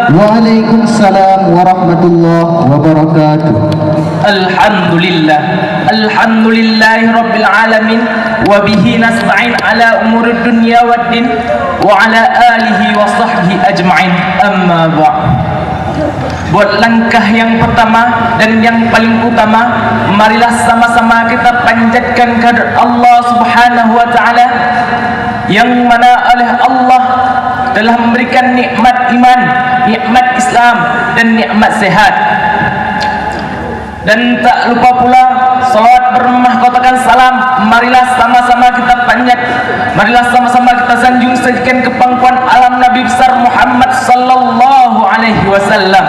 Waalaikumsalam warahmatullahi wabarakatuh. Alhamdulillah, alhamdulillahi rabbil alamin, wa bihi nasta'in ala umuri dunya waddin, wa ala alihi wa sahbihi ajma'in. Amma ba'd. Buat langkah yang pertama dan yang paling utama, marilah sama-sama kita panjatkan kehadirat Allah Subhanahu wa taala, yang mana oleh Allah telah memberikan nikmat iman, nikmat Islam dan nikmat sehat. Dan tak lupa pula salawat bermahkotakan salam, marilah sama-sama kita marilah sama-sama kita sanjung sajikan ke pangkuan alam Nabi besar Muhammad sallallahu alaihi wasallam,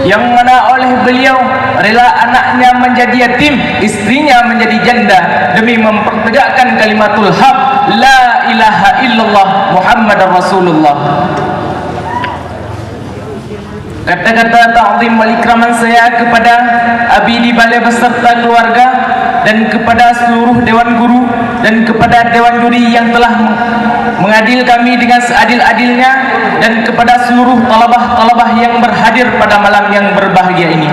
yang mana oleh beliau rela anaknya menjadi yatim, istrinya menjadi janda demi mempertegakkan kalimatul haq la ilaha illallah Muhammadar Rasulullah. Kata-kata ta'zim wal ikraman saya kepada Abidi Balai beserta keluarga, dan kepada seluruh dewan guru dan kepada dewan juri yang telah mengadil kami dengan seadil-adilnya, dan kepada seluruh talabah-talabah yang berhadir pada malam yang berbahagia ini.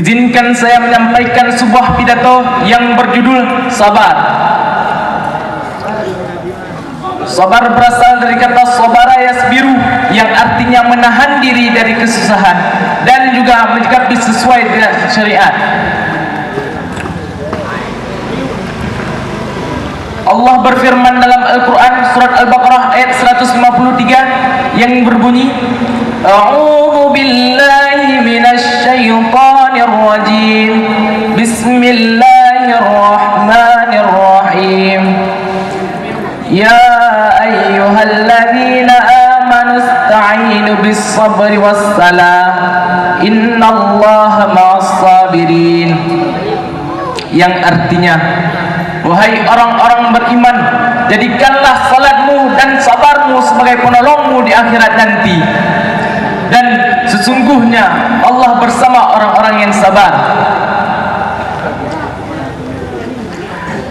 Izinkan saya menyampaikan sebuah pidato yang berjudul Sabar. Sabar berasal dari kata sabara yasbiru, yang artinya menahan diri dari kesusahan dan juga menyikapi sesuai dengan syariat. Allah berfirman dalam Al-Quran surat Al-Baqarah ayat 153 yang berbunyi, A'udzu billahi minasy syaithanir rajim. Bismillahirrahmanirrahim. Ya ayyuhalladzina amanu ista'inu bis-sabri was-salah innallaha ma'as-sabirin, yang artinya, wahai orang-orang beriman, jadikanlah salatmu dan sabarmu sebagai penolongmu di akhirat nanti, dan sesungguhnya Allah bersama orang-orang yang sabar.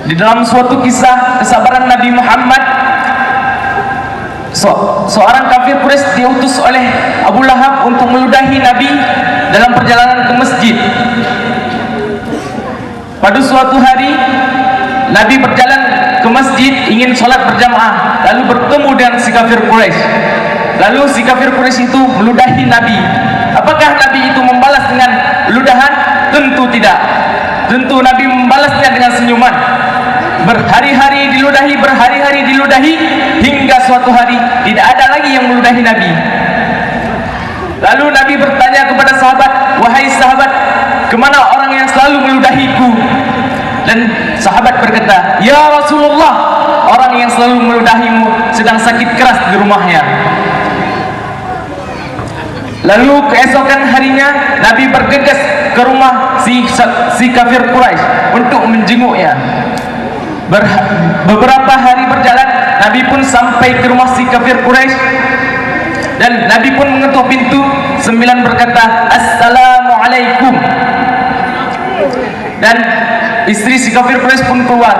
Di dalam suatu kisah kesabaran Nabi Muhammad, seorang kafir Quraisy diutus oleh Abu Lahab untuk meludahi Nabi dalam perjalanan ke masjid. Pada suatu hari Nabi berjalan ke masjid ingin sholat berjamaah, lalu bertemu dengan si kafir Quraisy. Lalu si kafir Quraisy itu meludahi Nabi. Apakah Nabi itu membalas dengan ludahan? Tentu tidak. Tentu Nabi membalasnya dengan senyuman. Berhari-hari diludahi, hingga suatu hari tidak ada lagi yang meludahi Nabi. Lalu Nabi bertanya kepada sahabat, wahai sahabat, kemana orang yang selalu meludahiku? Dan sahabat berkata, ya Rasulullah, orang yang selalu meludahimu sedang sakit keras di rumahnya. Lalu keesokan harinya Nabi bergegas ke rumah si kafir Quraisy untuk menjenguknya. Beberapa hari berjalan, Nabi pun sampai ke rumah si kafir Quraisy, dan Nabi pun mengetuk pintu. 9 berkata, Assalamualaikum. Dan istri si kafir Quraisy pun keluar.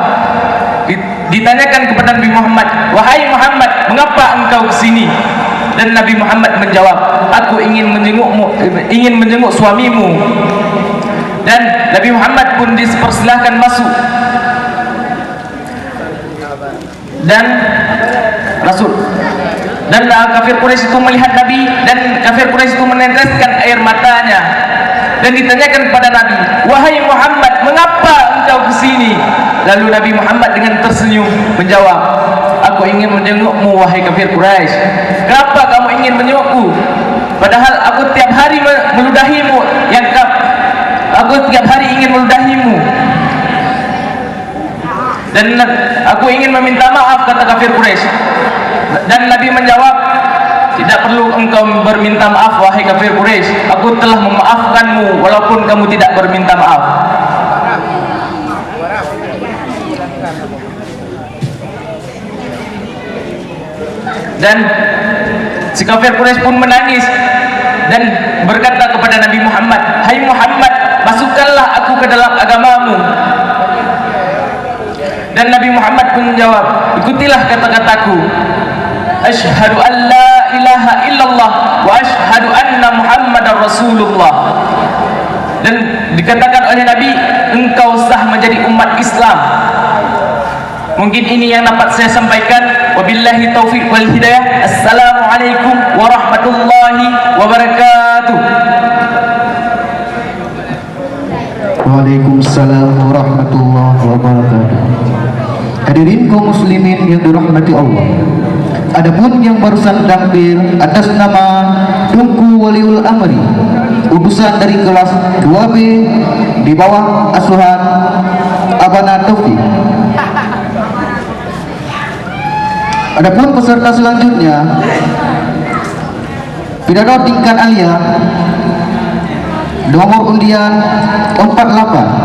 Ditanyakan kepada Nabi Muhammad, wahai Muhammad, mengapa engkau kesini? Dan Nabi Muhammad menjawab, aku ingin menjenguk suamimu. Dan Nabi Muhammad pun dipersilahkan masuk. Dan kafir Quraisy itu melihat Nabi, dan kafir Quraisy itu meneteskan air matanya, dan ditanyakan kepada Nabi, wahai Muhammad, mengapa engkau kesini? Lalu Nabi Muhammad dengan tersenyum menjawab, aku ingin menjengukmu wahai kafir Quraisy. Kenapa kamu ingin menjengukku? Padahal aku tiap hari meludahimu, aku tiap hari ingin meludahimu. Dan aku ingin meminta maaf, kata kafir Quraisy. Dan Nabi menjawab, tidak perlu engkau berminta maaf wahai kafir Quraisy, aku telah memaafkanmu walaupun kamu tidak berminta maaf. Dan si kafir Quraisy pun menangis dan berkata kepada Nabi Muhammad, hai Muhammad, masukkanlah aku ke dalam agamamu. Dan Nabi Muhammad pun menjawab, ikutilah kata-kataku. asyhadu an la ilaha illallah wa asyhadu anna Muhammadar Rasulullah. Dan dikatakan oleh Nabi, engkau sah menjadi umat Islam. Mungkin ini yang dapat saya sampaikan. Wabillahi taufiq wal hidayah. Assalamualaikum warahmatullahi wabarakatuh. Waalaikumsalam warahmatullahi wabarakatuh. Hadirin kaum muslimin yang dirahmati Allah. Adapun yang barusan tampil atas nama Tunku Waliul Amri, utusan dari kelas 2B di bawah asuhan Abana Taufik. Adapun peserta selanjutnya pidato tingkat alia nomor undian 48